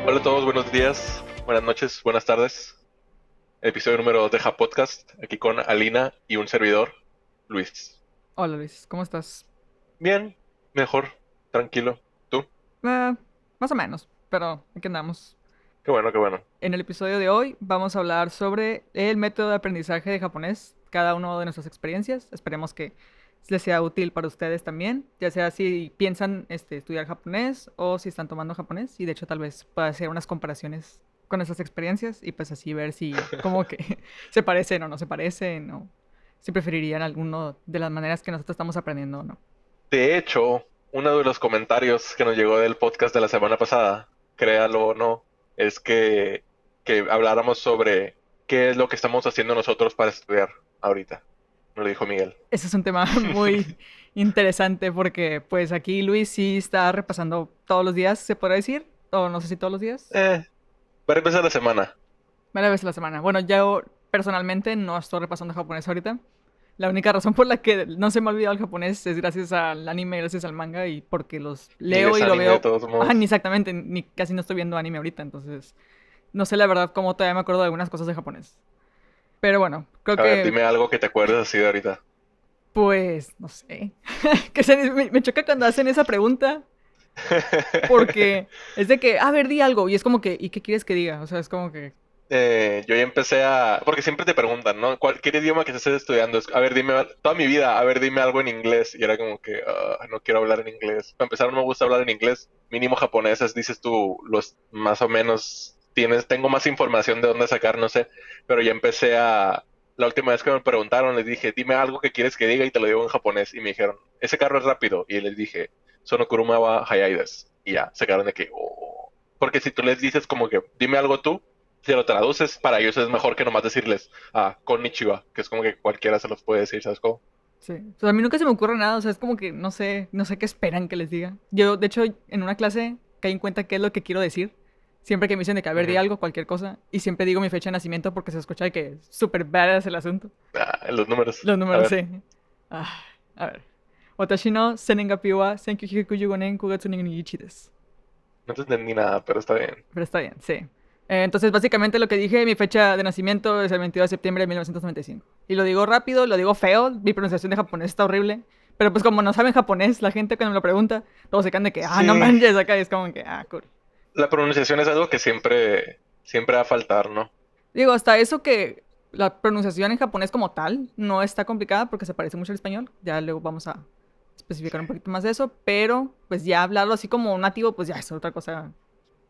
Hola a todos, buenos días, buenas noches, buenas tardes. Episodio número 2 de Ja Podcast, aquí con Alina y un servidor, Luis. Hola Luis, ¿cómo estás? Bien, mejor, tranquilo. ¿Tú? Eh, Más o menos, pero aquí andamos. Qué bueno, qué bueno. En el episodio de hoy vamos a hablar sobre el método de aprendizaje de japonés, cada uno de nuestras experiencias. Esperemos que les sea útil para ustedes también, ya sea si piensan estudiar japonés o si están tomando japonés. Y de hecho tal vez pueda hacer unas comparaciones con esas experiencias y pues así ver si como que se parecen o no se parecen o si preferirían alguno de las maneras que nosotros estamos aprendiendo o no. De hecho, uno de los comentarios que nos llegó del podcast de la semana pasada, créalo o no, es que habláramos sobre qué es lo que estamos haciendo nosotros para estudiar ahorita. Me lo dijo Miguel. Ese es un tema muy interesante porque pues aquí Luis sí está repasando todos los días, se podrá decir, o no sé si todos los días, Eh, para empezar la semana. varias veces a la semana. Bueno, yo personalmente no estoy repasando japonés ahorita. La única razón por la que no se me ha olvidado el japonés es gracias al anime, gracias al manga y porque los Ni leo ves y lo anime de veo. todos Ah, ni modos. exactamente, ni casi no estoy viendo anime ahorita, entonces no sé la verdad cómo todavía me acuerdo de algunas cosas de japonés. Pero bueno, creo A ver, que dime algo que te acuerdes así de ahorita. pues no sé. Me choca cuando hacen esa pregunta. Porque es de que, a ver, di algo. Y es como que, ¿y qué quieres que diga? O sea, es como que, Yo ya empecé a... Porque siempre te preguntan, ¿no? ¿Cualquier idioma que estés estudiando? A ver, dime, toda mi vida, a ver, dime algo en inglés. Y era como que, no quiero hablar en inglés. Para empezar, no me gusta hablar en inglés. Mínimo japoneses, dices tú, los más o menos tengo más información de dónde sacar, no sé. Pero ya empecé a... La última vez que me preguntaron, les dije, dime algo que quieres que diga y te lo digo en japonés. Y me dijeron, ese carro es rápido. Y les dije, Sonokuruma wa hayai desu. Y ya, se quedaron de que, oh. Porque si tú les dices como que, dime algo tú, si lo traduces, para ellos es mejor que nomás decirles, konnichiwa, que es como que cualquiera se los puede decir, ¿sabes cómo? sí. O sea, a mí nunca se me ocurre nada. O sea, es como que no sé qué esperan que les diga. Yo, de hecho, en una clase caí en cuenta qué es lo que quiero decir. Siempre que me dicen de que, a ver, di Ujú. algo, cualquier cosa. Y siempre digo mi fecha de nacimiento porque se escucha de que es súper badass el asunto. Los números. Los A números, ver, sí. Ah, a ver. Watashi no senengapi wa 1915 nen 9月21日desu. no te entendí nada, pero está bien. Pero está bien, sí. Entonces, básicamente lo que dije, mi fecha de nacimiento es el 22 de septiembre de 1995. Y lo digo rápido, lo digo feo, mi pronunciación de japonés está horrible. Pero pues como no saben japonés, la gente cuando me lo pregunta, todos se quedan de que, no Sí, manches, acá y es como que, cool. la pronunciación es algo que siempre va a faltar, ¿no? Digo, hasta eso que la pronunciación en japonés como tal no está complicada porque se parece mucho al español. Ya luego vamos a especificar un poquito más de eso. Pero pues ya hablarlo así como nativo, pues ya es otra cosa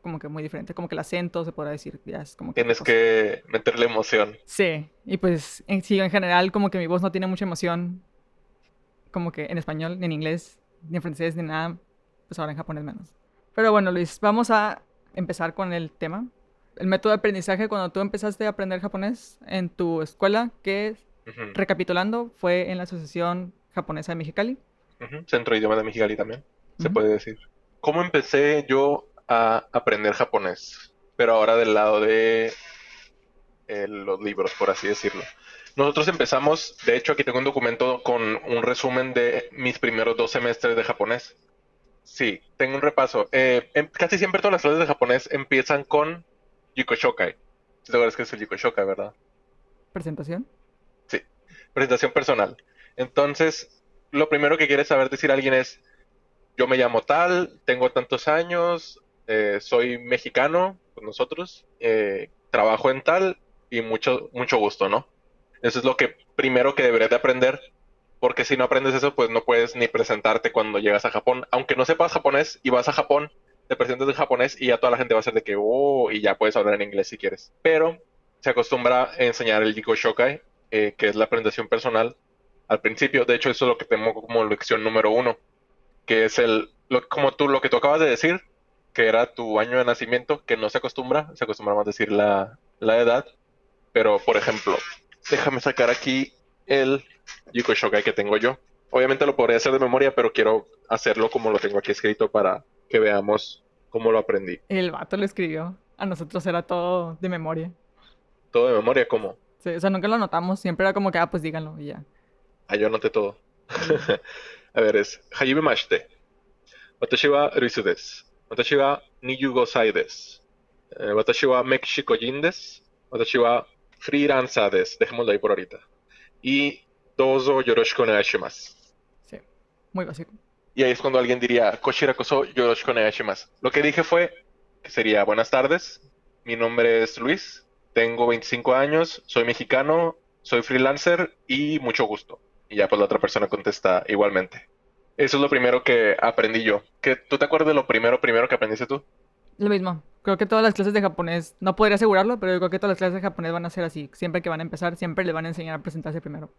como que muy diferente. Como que el acento se podrá decir, ya es como que otra Tienes cosa. que meterle emoción. Sí, y pues sí, en general como que mi voz no tiene mucha emoción, como que en español, ni en inglés, ni en francés, ni nada, pues ahora en japonés menos. Pero bueno, Luis, vamos a empezar con el tema. El método de aprendizaje cuando tú empezaste a aprender japonés en tu escuela, que Ujú, recapitulando, fue en la Asociación Japonesa de Mexicali. ujú. Centro de Idiomas de Mexicali también, se Ujú. puede decir. ¿Cómo empecé yo a aprender japonés? Pero ahora del lado de los libros, por así decirlo. Nosotros empezamos, de hecho aquí tengo un documento con un resumen de mis primeros 2 semestres de japonés. Sí, tengo un repaso. Casi siempre todas las clases de japonés empiezan con Yukoshokai. Si te acuerdas que es el Yukoshokai, ¿verdad? Presentación. Sí, presentación personal. Entonces, lo primero que quiere saber decir alguien es, yo me llamo tal, tengo tantos años, soy mexicano, pues nosotros, trabajo en tal y mucho, mucho gusto, ¿no? Eso es lo que primero que deberías de aprender, porque si no aprendes eso, pues no puedes ni presentarte cuando llegas a Japón. Aunque no sepas japonés y vas a Japón, te presentas en japonés y ya toda la gente va a ser de que, oh, y ya puedes hablar en inglés si quieres. Pero se acostumbra a enseñar el Jiko Shokai, que es la presentación personal, al principio. De hecho, eso es lo que tengo como lección número 1, que es como lo que tú acabas de decir, que era tu año de nacimiento, que no se acostumbra más a decir la edad. Pero, por ejemplo, déjame sacar aquí el Yiko Shokai que tengo yo. Obviamente lo podría hacer de memoria, pero quiero hacerlo como lo tengo aquí escrito para que veamos cómo lo aprendí. El vato lo escribió. A nosotros era todo de memoria. Todo de memoria, como. Sí, o sea, nunca lo anotamos. Siempre era como que, pues díganlo y ya. Yo anoté todo. Mm. A ver, es Hajime Mashite. Watashi wa Risu desu. Watashi wa 25 歳 desu. Watashi wa Mexico des. Watashi wa freelancer des. Dejémoslo ahí por ahorita. Y dozo yoroshiku onegai shimasu. Sí, muy básico. Y ahí es cuando alguien diría, Koshira koso yoroshiku onegai shimasu. Lo que dije fue que sería buenas tardes, mi nombre es Luis, tengo 25 años, soy mexicano, soy freelancer y mucho gusto. Y ya pues la otra persona contesta igualmente. Eso es lo primero que aprendí yo. ¿Tú te acuerdas de lo primero que aprendiste tú? Lo mismo. Creo que todas las clases de japonés, no podría asegurarlo, pero yo creo que todas las clases de japonés van a ser así. Siempre que van a empezar, siempre le van a enseñar a presentarse primero.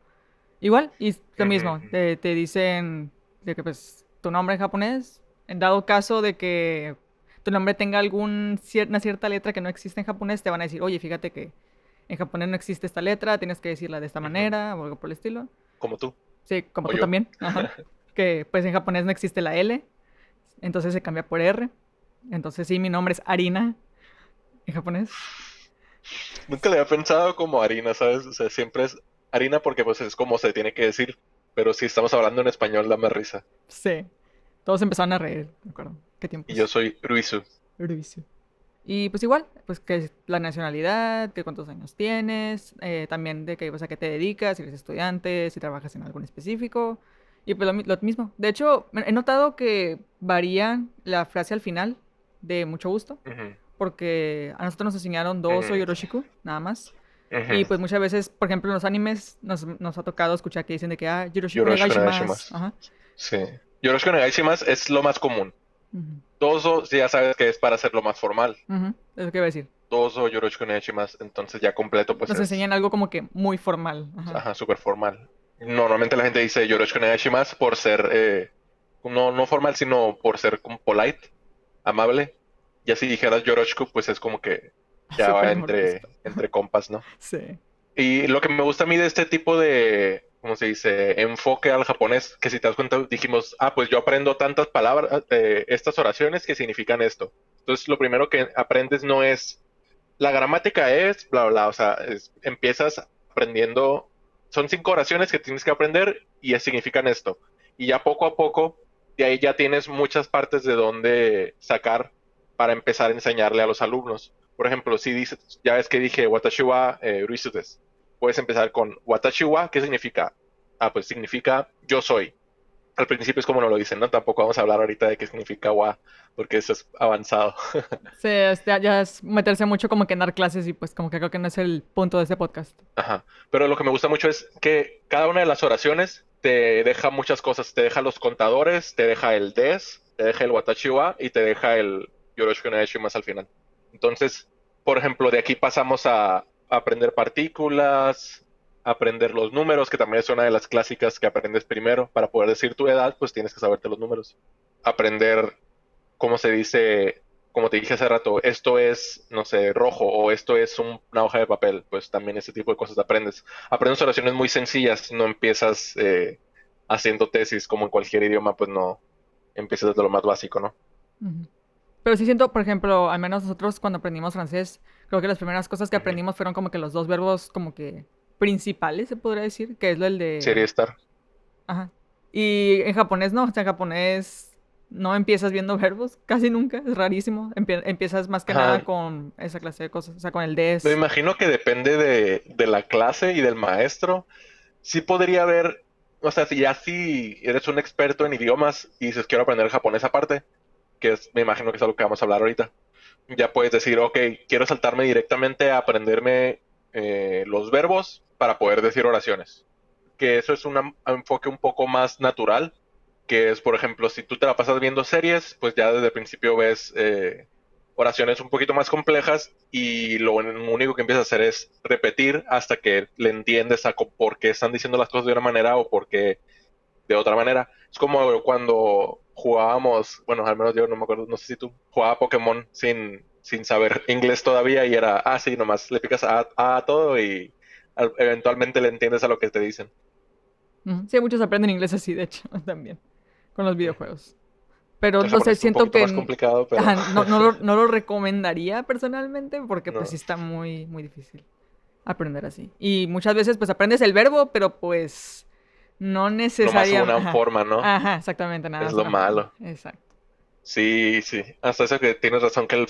Igual, y es lo mismo. Ujú. Te dicen de que pues tu nombre en japonés, en dado caso de que tu nombre tenga una cierta letra que no existe en japonés, te van a decir, oye, fíjate que en japonés no existe esta letra, tienes que decirla de esta Ujú. manera o algo por el estilo. Como tú Sí, como o tú yo. también. Ajá. Que pues en japonés no existe la L, entonces se cambia por R. Entonces sí, mi nombre es Arina en japonés. Nunca le había pensado como harina, ¿sabes? O sea, siempre es harina porque pues es como se tiene que decir. Pero si estamos hablando en español, dame risa. Sí. Todos empezaron a reír, me acuerdo. ¿Qué Y yo tiempos? soy Ruizu. Servicio. Y pues igual, pues que es la nacionalidad, que cuántos años tienes, también de que, pues, a qué te dedicas, si eres estudiante, si trabajas en algo en específico. Y pues lo mismo. De hecho, he notado que varía la frase al final de mucho gusto, Ujú, porque a nosotros nos enseñaron dos o ujú, yoroshiku, nada más. Y ujú. pues muchas veces, por ejemplo, en los animes nos ha tocado escuchar que dicen de que, yoroshiku onegai Yoroshiku shimasu. Shimasu. Ajá. Sí. Yoroshiku Shimasu es lo más común. Ujú, Dozo, sí, ya sabes que es para hacerlo más formal. ujú, es lo que iba a decir. Dozo, Yoroshiku Shimasu, entonces ya completo pues Nos es, enseñan algo como que muy formal. Ajá. ajá, súper formal. Normalmente la gente dice Yoroshiku Shimasu por ser, no formal, sino por ser como polite, amable. Ya si dijeras Yoroshiku, pues es como que ya va Súper molesto. entre compas, ¿no? Sí. Y lo que me gusta a mí de este tipo de, ¿cómo se dice?, enfoque al japonés, que si te das cuenta, dijimos, pues yo aprendo tantas palabras, estas oraciones que significan esto. Entonces, lo primero que aprendes no es, la gramática es, bla, bla, bla, o sea, empiezas aprendiendo, son 5 oraciones que tienes que aprender y significan esto. Y ya poco a poco, de ahí ya tienes muchas partes de donde sacar para empezar a enseñarle a los alumnos. Por ejemplo, si dices, ya ves que dije Watashi wa Ruizu desu, puedes empezar con Watashi wa, ¿qué significa? Pues significa yo soy. Al principio es como no lo dicen, ¿no? Tampoco vamos a hablar ahorita de qué significa wa, porque eso es avanzado. Sí, ya es meterse mucho como que en dar clases y pues como que creo que no es el punto de este podcast. Ajá. Pero lo que me gusta mucho es que cada una de las oraciones te deja muchas cosas. Te deja los contadores, te deja el des, te deja el watashi wa y te deja el yoroshiku onegai más al final. Entonces, por ejemplo, de aquí pasamos a aprender partículas, aprender los números, que también es una de las clásicas que aprendes primero. Para poder decir tu edad, pues tienes que saberte los números. Aprender cómo se dice, como te dije hace rato, esto es, no sé, rojo o esto es una hoja de papel, pues también ese tipo de cosas aprendes. Aprendes oraciones muy sencillas, no empiezas haciendo tesis como en cualquier idioma, pues no, empiezas desde lo más básico, ¿no? Ujú. Pero sí siento, por ejemplo, al menos nosotros cuando aprendimos francés, creo que las primeras cosas que Ujú. aprendimos fueron como que los dos verbos como que principales, se podría decir, que es lo el Sería de... estar. Ajá. Y en japonés no, o sea, en japonés no empiezas viendo verbos, casi nunca, es rarísimo. Empiezas más que nada Ajá. con esa clase de cosas, o sea, con el Me des. imagino que depende de la clase y del maestro. Sí podría haber, o sea, si eres un experto en idiomas y dices quiero aprender japonés aparte, me imagino que es algo que vamos a hablar ahorita. Ya puedes decir, ok, quiero saltarme directamente a aprenderme los verbos para poder decir oraciones. Que eso es un enfoque un poco más natural, que es, por ejemplo, si tú te la pasas viendo series, pues ya desde el principio ves oraciones un poquito más complejas y lo único que empiezas a hacer es repetir hasta que le entiendes por qué están diciendo las cosas de una manera o por qué de otra manera. Es como cuando jugábamos, bueno, al menos yo no me acuerdo, no sé si tú jugaba Pokémon sin saber inglés todavía y era, sí, nomás le picas a todo y eventualmente le entiendes a lo que te dicen. Ujú. Sí, muchos aprenden inglés así, de hecho, también, con los Ujú. videojuegos. Pero El no sé, japonés es un siento poquito que más complicado, pero ajá, no lo recomendaría personalmente porque pues no, sí está muy, muy difícil aprender así. Y muchas veces pues aprendes el verbo, pero pues no nomás necesariamente... una Ajá, forma, ¿no? ajá, exactamente, nada Es más lo una forma. malo. Exacto. Sí, sí. Hasta eso que tienes razón que el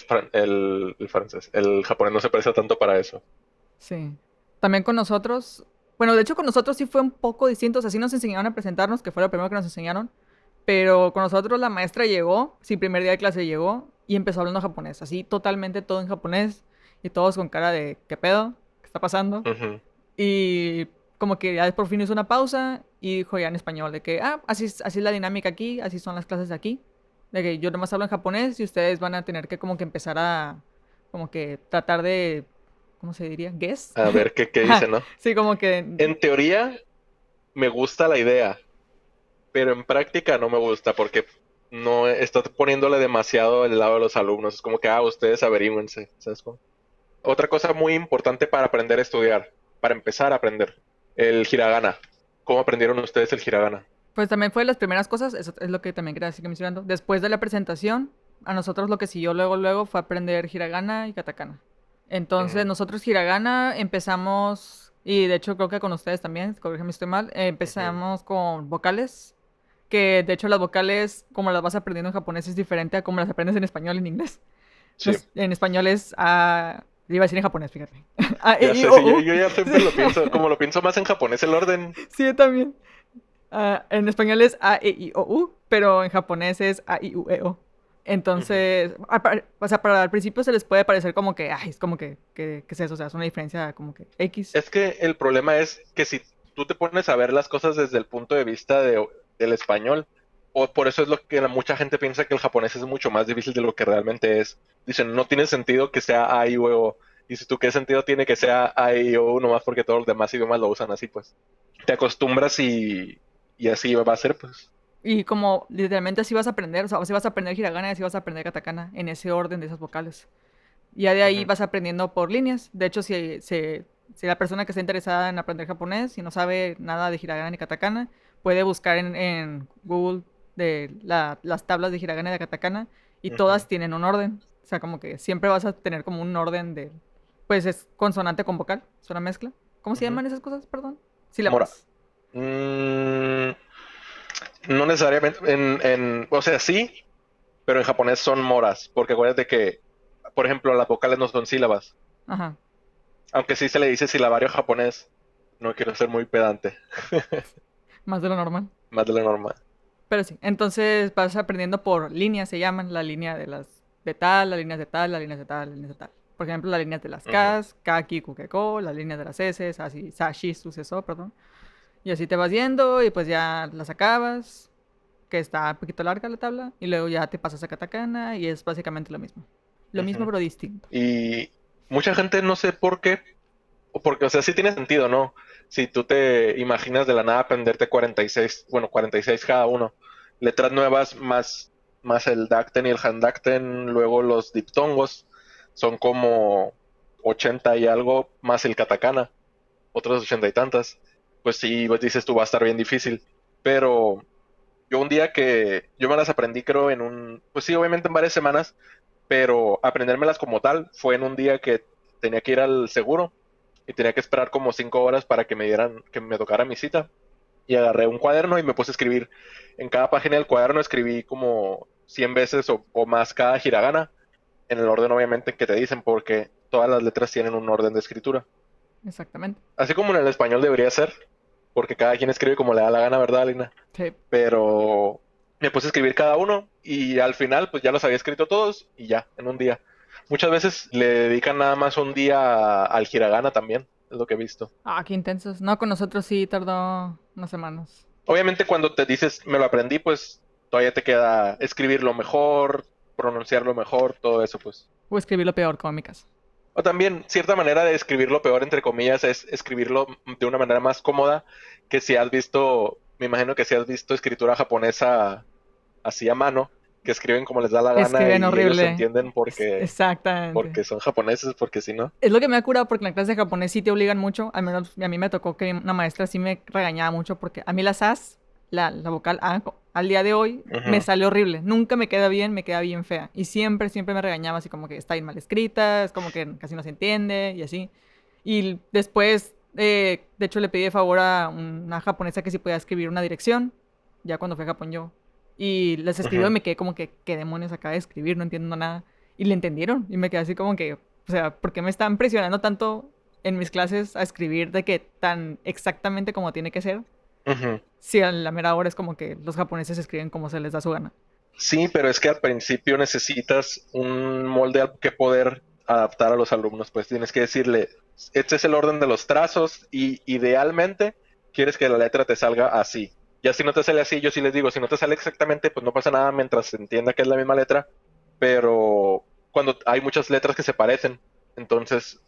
francés, el japonés no se presta tanto para eso. Sí. También con nosotros, bueno, de hecho con nosotros sí fue un poco distinto, o sea, sí nos enseñaron a presentarnos, que fue lo primero que nos enseñaron, pero con nosotros la maestra llegó, sí, primer día de clase llegó y empezó hablando japonés, así totalmente todo en japonés y todos con cara de ¿qué pedo? ¿Qué está pasando? Ujú. Y como que ya por fin hizo una pausa y dijo ya en español de que, así es la dinámica aquí, así son las clases de aquí, de que yo nomás hablo en japonés y ustedes van a tener que como que empezar a, como que tratar de, ¿cómo se diría? ¿Guess? A ver qué dice, Ajá, ¿no? sí, como que, En teoría me gusta la idea, pero en práctica no me gusta porque no está poniéndole demasiado el lado de los alumnos. Es como que, ustedes averígüense, ¿sabes cómo? Otra cosa muy importante para aprender a estudiar, para empezar a aprender, el hiragana. ¿Cómo aprendieron ustedes el hiragana? pues también fue de las primeras cosas, eso es lo que también quería seguir mencionando. Después de la presentación, a nosotros lo que siguió luego fue aprender hiragana y katakana. Entonces, Ujú, nosotros hiragana empezamos, y de hecho creo que con ustedes también, corrígeme si estoy mal, ujú, empezamos con vocales, que de hecho las vocales, como las vas aprendiendo en japonés, es diferente a como las aprendes en español y en inglés. sí, En español es A, iba a decir en japonés, fíjate. A, E, ya I, sé, O, sí, yo, U. yo ya siempre lo pienso, como lo pienso más en japonés el orden. Sí, yo también. En español es A, E, I, O, U, pero en japonés es A, I, U, E, O. Ujú. Entonces, o sea, para al principio se les puede parecer como que, ay, es como que es eso, o sea, es una diferencia como que X. Es que el problema es que si tú te pones a ver las cosas desde el punto de vista del español, o por eso es lo que mucha gente piensa que el japonés es mucho más difícil de lo que realmente es. Dicen, no tiene sentido que sea A, I, U, E, O. Dices tú, ¿qué sentido tiene que sea A, I, O, U nomás porque todos los demás idiomas lo usan así, pues? Te acostumbras y así va a ser, pues. Y como literalmente así vas a aprender, o sea, así vas a aprender hiragana y así vas a aprender katakana en ese orden de esas vocales. Y ya de ahí Ujú, vas aprendiendo por líneas. De hecho, si la persona que está interesada en aprender japonés y no sabe nada de hiragana ni katakana, puede buscar en Google las tablas de hiragana y de katakana y ujú. todas tienen un orden. O sea, como que siempre vas a tener como un orden de, pues es consonante con vocal, es una mezcla. ¿Cómo se Ujú. llaman esas cosas? Perdón. Mora. Sílabas. Mm, no necesariamente, o sea, sí, pero en japonés son moras, porque acuérdate que, por ejemplo, las vocales no son sílabas, Ajá, aunque sí se le dice silabario japonés, no quiero ser muy pedante, más de lo normal. más de lo normal. Pero sí, entonces vas aprendiendo por líneas, se llaman, la línea de las de tal, las líneas de tal, las líneas de tal, las líneas de tal. Por ejemplo, las líneas de las Ujú, Ks, Kaki, Kukeko, las líneas de las S, así, Sashi, Suceso, perdón. Y así te vas yendo y pues ya las acabas, que está un poquito larga la tabla, y luego ya te pasas a katakana y es básicamente lo mismo. Lo mismo ujú. pero distinto. Y mucha gente no sé por qué, o porque, o sea, sí tiene sentido, ¿no? Si tú te imaginas de la nada aprenderte 46, bueno, 46 cada uno, letras nuevas más el dacten y el handacten, luego los diptongos, son como 80 y algo, más el katakana, otros 80 y tantas. Pues sí, pues dices tú va a estar bien difícil. Pero yo un día que yo me las aprendí, creo, pues sí, obviamente en varias semanas, pero aprendérmelas como tal fue en un día que tenía que ir al seguro y tenía que esperar como 5 horas para que me tocara mi cita. Y agarré un cuaderno y me puse a escribir. En cada página del cuaderno escribí como 100 veces o más cada hiragana, en el orden obviamente que te dicen, porque todas las letras tienen un orden de escritura. Exactamente. Así como en el español debería ser, porque cada quien escribe como le da la gana, ¿verdad, Lina? Sí. Pero me puse a escribir cada uno y al final pues ya los había escrito todos y ya, en un día. Muchas veces le dedican nada más un día al hiragana también, es lo que he visto. Ah, qué intensos. No, con nosotros sí tardó unas semanas. Obviamente cuando te dices me lo aprendí, pues todavía te queda escribirlo mejor, pronunciarlo mejor, todo eso pues. O escribí lo peor, como en mi caso. O también cierta manera de escribirlo peor, entre comillas, es escribirlo de una manera más cómoda que si has visto, me imagino que si has visto escritura japonesa así a mano, que escriben como les da la gana Escriben y ellos se horrible. entienden Exactamente. porque son japoneses, porque si no. Es lo que me ha curado porque en la clase de japonés sí te obligan mucho. Al menos a mí me tocó que una maestra sí me regañaba mucho porque a mí las as, la vocal A, al día de hoy me Ujú, sale horrible. Nunca me queda bien, me queda bien fea. Y siempre me regañaba así como que está bien mal escrita, es como que casi no se entiende y así. Y después, de hecho, le pedí de favor a una japonesa que si podía escribir una dirección, ya cuando fui a Japón yo. Y les escribió y me quedé como que, ¿qué demonios acaba de escribir? No entiendo nada. Y le entendieron. Y me quedé así como que, o sea, ¿por qué me están presionando tanto en mis clases a escribir de que tan exactamente como tiene que ser? Ujú. Si a la mera hora es como que los japoneses escriben como se les da su gana. Sí, pero es que al principio necesitas un molde al que poder adaptar a los alumnos, pues tienes que decirle, este es el orden de los trazos y idealmente quieres que la letra te salga así. Ya si no te sale así, yo sí les digo, si no te sale exactamente, pues no pasa nada mientras se entienda que es la misma letra, pero cuando hay muchas letras que se parecen, entonces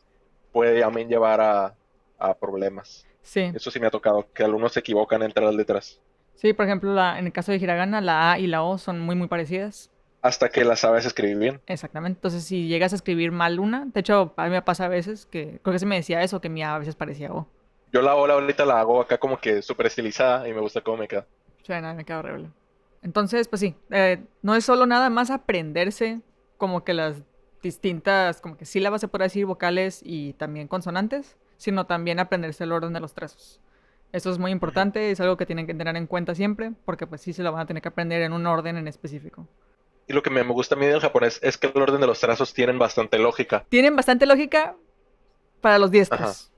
puede también llevar a problemas. Sí. Eso sí me ha tocado, que alumnos se equivocan entre las letras, Sí, por ejemplo, en el caso de hiragana, la A y la O son muy, muy parecidas. hasta que las sabes escribir bien. Exactamente. Entonces, si llegas a escribir mal una, de hecho, a mí me pasa a veces que, creo que se me decía eso, que mi A veces parecía O. Yo la ola ahorita la hago acá como que súper estilizada y me gusta cómo me queda. O sea, nada, me queda horrible. Entonces, pues sí, no es solo nada más aprenderse como que las distintas, como que sílabas se puede decir, vocales y también consonantes, sino también aprenderse el orden de los trazos. Eso es muy Ujú. importante, es algo que tienen que tener en cuenta siempre, porque pues sí se lo van a tener que aprender en un orden en específico. Y lo que me gusta a mí del japonés es que el orden de los trazos tienen bastante lógica. Tienen bastante lógica para los Ajá. diestros.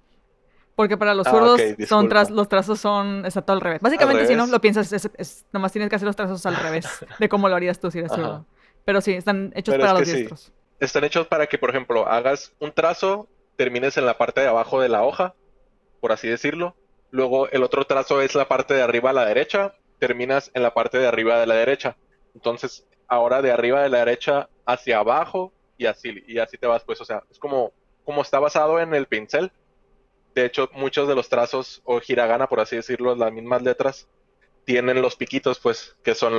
Porque para los Ah, ok, zurdos disculpa. los trazos son está todo al revés. Al Básicamente, si no lo revés. piensas, nomás tienes que hacer los trazos al revés de cómo lo harías tú si eres Ajá. zurdo. Pero sí, están hechos Pero para es los que sí. diestros. Están hechos para que, por ejemplo, hagas un trazo, termines en la parte de abajo de la hoja, por así decirlo. Luego el otro trazo es la parte de arriba a la derecha, terminas en la parte de arriba de la derecha. Entonces, ahora de arriba de la derecha hacia abajo y así te vas, pues, o sea, es como está basado en el pincel. De hecho, muchos de los trazos o hiragana, por así decirlo, las mismas letras, tienen los piquitos, pues, que son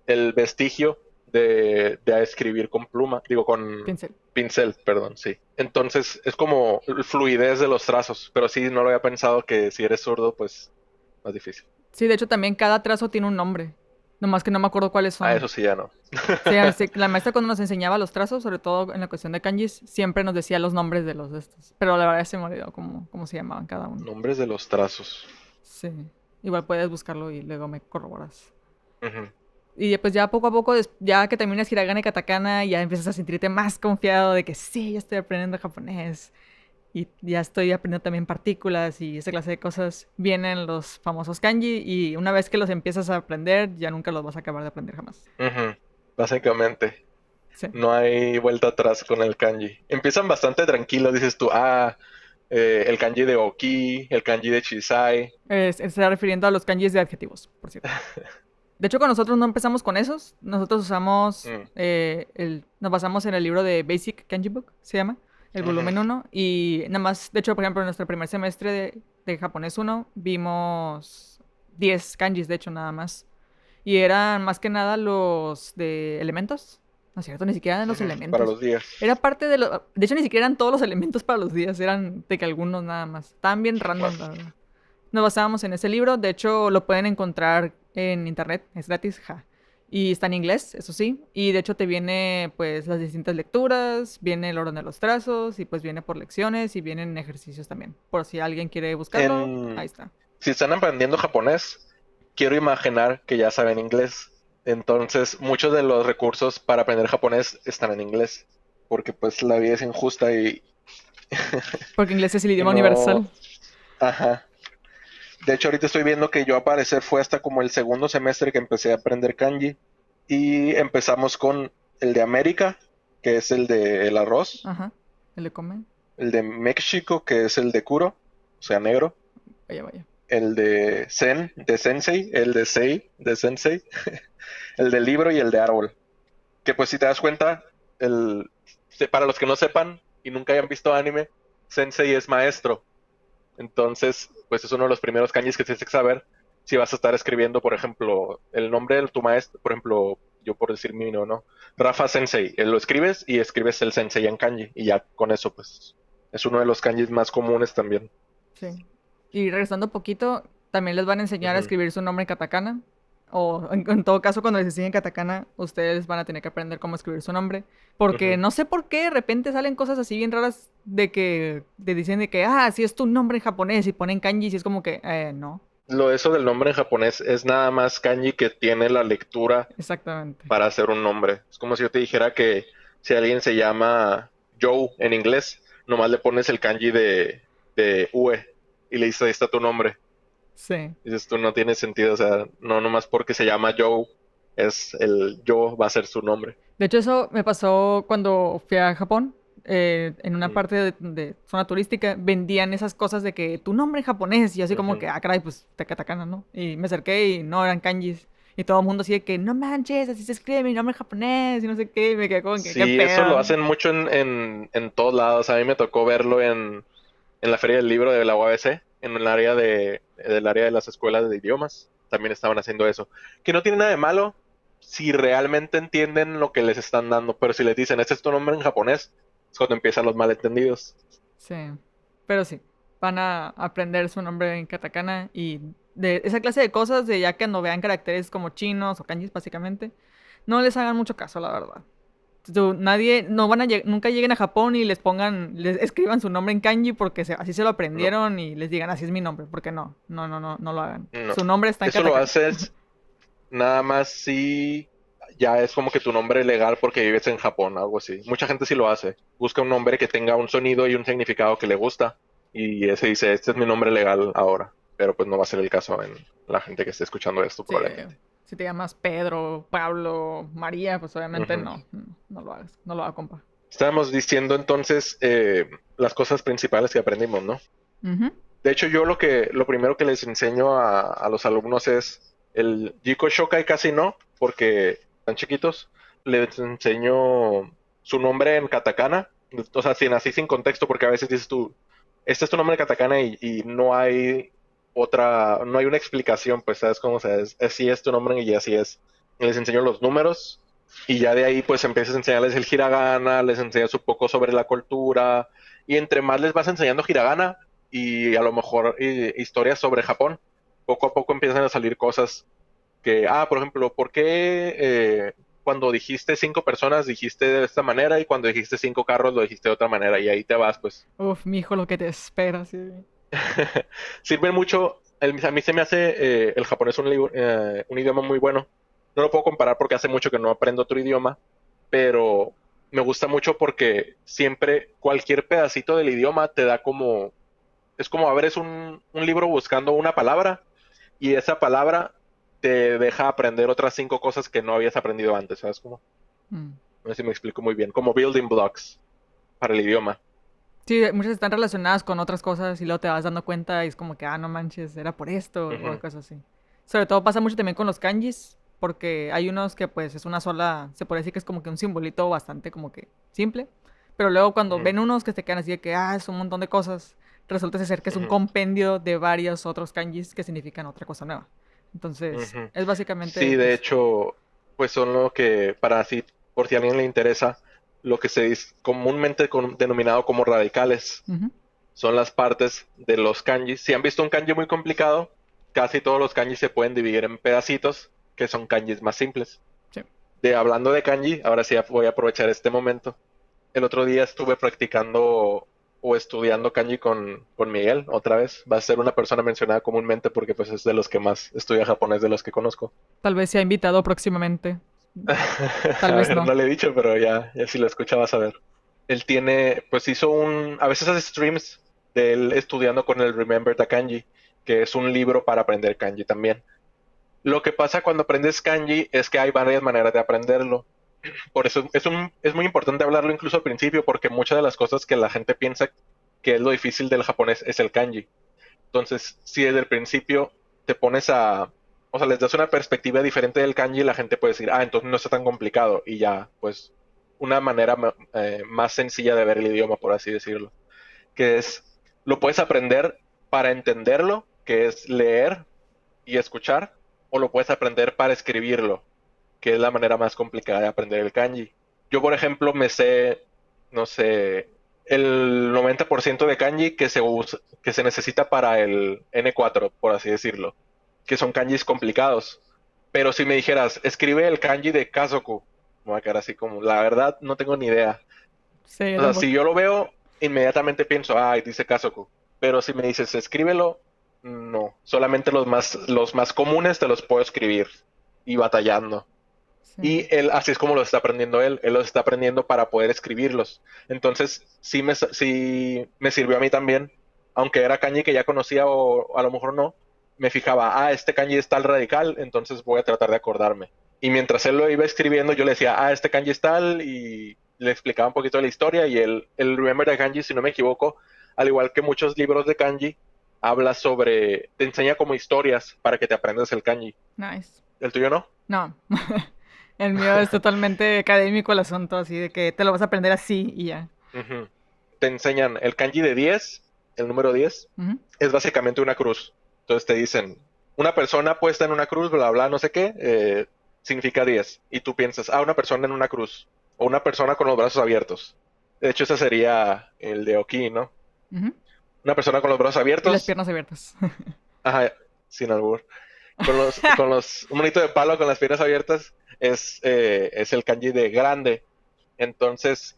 el vestigio de escribir con pluma, digo, con Pincel. pincel, perdón, sí. Entonces, es como fluidez de los trazos, pero sí, no lo había pensado que si eres zurdo, pues, más difícil. Sí, de hecho también cada trazo tiene un nombre. Nomás que no me acuerdo cuáles Ah, son. eso sí ya no. Sí, la maestra cuando nos enseñaba los trazos, sobre todo en la cuestión de kanjis, siempre nos decía los nombres de los de estos. Pero la verdad se me olvidó cómo se llamaban cada uno. Nombres de los trazos. Sí. Igual puedes buscarlo y luego me corroboras. Ujú. Y después ya poco a poco, ya que terminas hiragana y katakana, ya empiezas a sentirte más confiado de que sí, ya estoy aprendiendo japonés. Y ya estoy aprendiendo también partículas y esa clase de cosas. Vienen los famosos kanji y una vez que los empiezas a aprender, ya nunca los vas a acabar de aprender jamás. Ujú. Básicamente. Sí. No hay vuelta atrás con el kanji. Empiezan bastante tranquilos, dices tú, el kanji de Oki, el kanji de Chisai. Se está refiriendo a los kanjis de adjetivos, por cierto. De hecho, con nosotros no empezamos con esos. Nosotros usamos, Mm, nos basamos en el libro de Basic Kanji Book, se llama, el ujú. volumen uno. Y nada más, de hecho, por ejemplo, en nuestro primer semestre de japonés uno vimos 10 kanjis, de hecho, nada más. Y eran más que nada los de elementos. No es cierto, ni siquiera eran los Ujú. Para elementos. los días. Era parte de lo... De hecho, ni siquiera eran todos los elementos para los días, eran de que algunos nada más. Estaban bien random, la verdad. Nos basábamos en ese libro, de hecho lo pueden encontrar en internet, es gratis, ja. Y está en inglés, eso sí. Y de hecho te viene pues las distintas lecturas, viene el orden de los trazos y pues viene por lecciones y vienen ejercicios también. Por si alguien quiere buscarlo, ahí En, está. si están aprendiendo japonés, quiero imaginar que ya saben inglés. Entonces, muchos de los recursos para aprender japonés están en inglés. Porque pues la vida es injusta Porque inglés es el y idioma no... universal. Ajá. De hecho, ahorita estoy viendo que yo a parecer fue hasta como el segundo semestre que empecé a aprender kanji. Y empezamos con el de América, que es el de el arroz. Ajá, el de come, El de México, que es el de Kuro, o sea, negro. vaya, vaya. El de Zen, de Sensei. El de Sei, de Sensei. El de libro y el de árbol. Que pues si te das cuenta, para los que no sepan y nunca hayan visto anime, Sensei es maestro. Entonces, pues es uno de los primeros kanjis que tienes que saber si vas a estar escribiendo, por ejemplo, el nombre de tu maestro, por ejemplo, yo por decir mi no, ¿no? Rafa Sensei, lo escribes y escribes el Sensei en kanji y ya con eso, pues es uno de los kanjis más comunes también. Sí. Y regresando un poquito, también les van a enseñar a Ujú, escribir su nombre en katakana. O en todo caso, cuando les enseñen katakana, ustedes van a tener que aprender cómo escribir su nombre. Porque ujú. no sé por qué de repente salen cosas así bien raras de que te dicen de que, si es tu nombre en japonés y ponen kanji y es como que, no. Eso del nombre en japonés es nada más kanji que tiene la lectura Exactamente. para hacer un nombre. Es como si yo te dijera que si alguien se llama Joe en inglés, nomás le pones el kanji de Ue y le dices, ahí está tu nombre. Sí. Dices, tú no tiene sentido, o sea, no nomás porque se llama Joe, es el yo va a ser su nombre. De hecho, eso me pasó cuando fui a Japón. En una Mm, parte de zona turística vendían esas cosas de que tu nombre en japonés. Y yo así como ujú. que, ah, caray, pues katakana, ¿no? Y me acerqué y no eran kanjis. Y todo el mundo así de que, no manches, así se escribe mi nombre en japonés y no sé qué. Y me quedé como que, qué Sí, eso lo pedo. hacen mucho en todos lados. A mí me tocó verlo en la Feria del Libro de la UABC, en el área del área de las escuelas de idiomas. También estaban haciendo eso. Que no tiene nada de malo si realmente entienden lo que les están dando, pero si les dicen, este es tu nombre en japonés, es cuando empiezan los malentendidos. Sí, pero sí, van a aprender su nombre en katakana y de esa clase de cosas, de ya que no vean caracteres como chinos o kanjis básicamente, no les hagan mucho caso, la verdad. Nadie, no van a nunca lleguen a Japón y les pongan, les escriban su nombre en kanji porque así se lo No, aprendieron y les digan así es mi nombre, porque no lo hagan. no. Su nombre está en Eso lo katakana. haces nada más si ya es como que tu nombre legal porque vives en Japón, algo así. Mucha gente sí lo hace. Busca un nombre que tenga un sonido y un significado que le gusta y ese dice, este es mi nombre legal ahora. Pero pues no va a ser el caso en la gente que esté escuchando esto Sí, probablemente. si te llamas Pedro, Pablo, María, pues obviamente Ujú. no lo hagas, no lo haga, compa. Estábamos diciendo entonces las cosas principales que aprendimos, ¿no? Ujú. De hecho, yo lo primero que les enseño a los alumnos es el Jiko Shokai casi no, porque están chiquitos. Les enseño su nombre en katakana, o sea, sin así sin contexto, porque a veces dices tú, este es tu nombre en katakana y no hay no hay una explicación, pues sabes cómo, o sea, así es tu nombre y así es. Les enseño los números y ya de ahí pues empiezas a enseñarles el hiragana, les enseñas un poco sobre la cultura y entre más les vas enseñando hiragana, y a lo mejor historias sobre Japón. Poco a poco empiezan a salir cosas que, por ejemplo, ¿por qué cuando dijiste 5 personas dijiste de esta manera y cuando dijiste 5 carros lo dijiste de otra manera? Y ahí te vas, pues. Uf, mi hijo, lo que te espera, sí. Sirven mucho, a mí se me hace el japonés un idioma muy bueno. No lo puedo comparar porque hace mucho que no aprendo otro idioma, pero me gusta mucho porque siempre cualquier pedacito del idioma te da como es como abres un libro buscando una palabra y esa palabra te deja aprender otras 5 cosas que no habías aprendido antes, ¿sabes cómo? Mm. No sé si me explico muy bien, como building blocks para el idioma. Sí, muchas están relacionadas con otras cosas y luego te vas dando cuenta y es como que, no manches, era por esto o Ujú, cosas así. Sobre todo pasa mucho también con los kanjis, porque hay unos que pues es una sola, se puede decir que es como que un simbolito bastante como que simple, pero luego cuando ujú, ven unos que te quedan así de que, es un montón de cosas, resulta ser que es un ujú, compendio de varios otros kanjis que significan otra cosa nueva. Entonces, ujú. es Sí, básicamente de eso. hecho, pues son lo que, para así, por si a alguien le interesa, lo que se dice comúnmente denominado como radicales. Ujú. Son las partes de los kanjis. Si han visto un kanji muy complicado, casi todos los kanjis se pueden dividir en pedacitos, que son kanjis más simples. Sí. Hablando de kanji, ahora sí voy a aprovechar este momento. El otro día estuve practicando o estudiando kanji con Miguel, otra vez. Va a ser una persona mencionada comúnmente porque pues es de los que más estudia japonés de los que conozco. Tal vez sea invitado próximamente, tal A vez ver, no. no le he dicho, pero ya si lo escuchabas a ver. Él tiene, pues a veces hace streams de él estudiando con el Remember the Kanji, que es un libro para aprender kanji también. Lo que pasa cuando aprendes kanji es que hay varias maneras de aprenderlo. Por eso es muy importante hablarlo incluso al principio, porque muchas de las cosas que la gente piensa que es lo difícil del japonés es el kanji. Entonces, si desde el principio te pones o sea, les das una perspectiva diferente del kanji, la gente puede decir, entonces no está tan complicado. Y ya, pues, una manera más sencilla de ver el idioma, por así decirlo, que es, lo puedes aprender para entenderlo, que es leer y escuchar, o lo puedes aprender para escribirlo, que es la manera más complicada de aprender el kanji. Yo, por ejemplo, me sé, no sé, el 90% de kanji que se necesita para el N4, por así decirlo, que son kanjis complicados. Pero si me dijeras, escribe el kanji de Kazoku, me voy a quedar así como, la verdad, no tengo ni idea. Sí, yo O sea, si tampoco. yo lo veo, inmediatamente pienso, ay, dice Kazoku. Pero si me dices, escríbelo, No, solamente los más comunes te los puedo escribir y batallando. Sí. Y él, así es como los está aprendiendo él los está aprendiendo para poder escribirlos. Entonces, sí me sirvió a mí también, aunque era kanji que ya conocía o a lo mejor no, me fijaba, este kanji es tal radical, entonces voy a tratar de acordarme. Y mientras él lo iba escribiendo, yo le decía, este kanji es tal, y le explicaba un poquito de la historia, y el Remember the Kanji, si no me equivoco, al igual que muchos libros de kanji, habla sobre, te enseña como historias para que te aprendas el kanji. Nice. ¿El tuyo no? No. El mío es totalmente académico el asunto, así de que te lo vas a aprender así y ya. Ujú. Te enseñan el kanji de 10, el número 10 Ujú. es básicamente una cruz. Entonces te dicen, una persona puesta en una cruz, bla, bla, no sé qué, significa 10. Y tú piensas, una persona en una cruz. O una persona con los brazos abiertos. De hecho, ese sería el de Oki, ¿no? Ujú. Una persona con los brazos Y las abiertos, piernas abiertas. ajá, sin albur. Un monito de palo con las piernas abiertas es el kanji de grande. Entonces,